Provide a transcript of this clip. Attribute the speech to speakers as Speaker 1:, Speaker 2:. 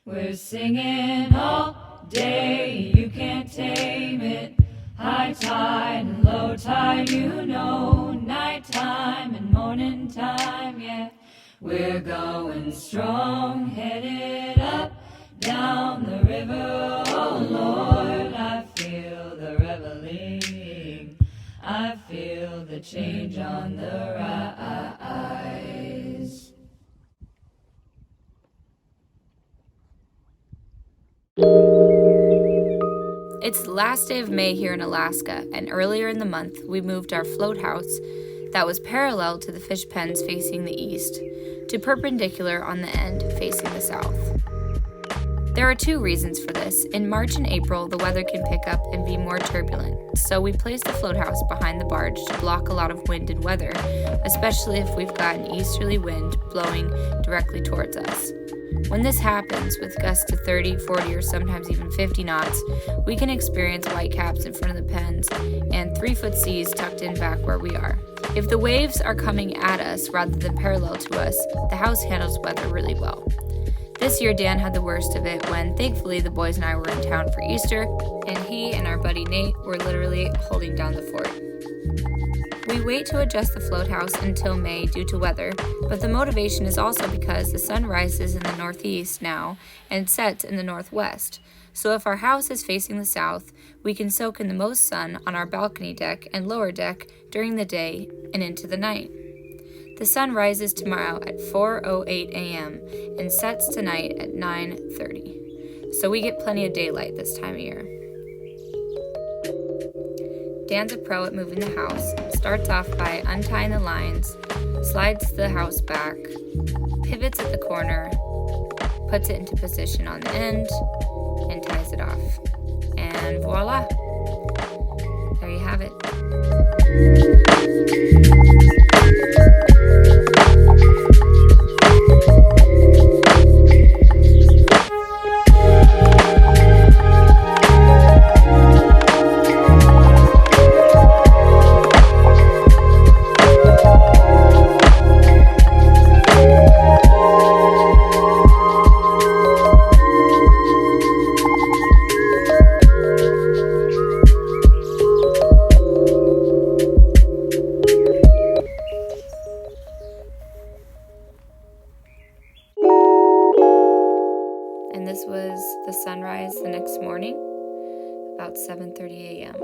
Speaker 1: We're singing all day, you can't tame it. High tide and low tide, you know, nighttime and morning time, yeah. We're going strong, headed up, down the river, oh Lord. I feel the reveling, I feel the change on the rise.
Speaker 2: It's the last day of May here in Alaska, and earlier in the month, we moved our float house that was parallel to the fish pens facing the east to perpendicular on the end facing the south. There are two reasons for this. In March and April, the weather can pick up and be more turbulent, so we placed the float house behind the barge to block a lot of wind and weather, especially if we've got an easterly wind blowing directly towards us. When this happens, with gusts to 30, 40, or sometimes even 50 knots, we can experience whitecaps in front of the pens and 3-foot seas tucked in back where we are. If the waves are coming at us rather than parallel to us, the house handles weather really well. This year, Dan had the worst of it when, thankfully, the boys and I were in town for Easter, and he and our buddy Nate were literally holding down the fort. We wait to adjust the float house until May due to weather, but the motivation is also because the sun rises in the northeast now and sets in the northwest. So if our house is facing the south, we can soak in the most sun on our balcony deck and lower deck during the day and into the night. The sun rises tomorrow at 4:08 a.m. and sets tonight at 9:30. So we get plenty of daylight this time of year. Dan's a pro at moving the house, starts off by untying the lines, slides the house back, pivots at the corner, puts it into position on the end, and ties it off. And voila! There you have it. And this was the sunrise the next morning, about 7:30 a.m.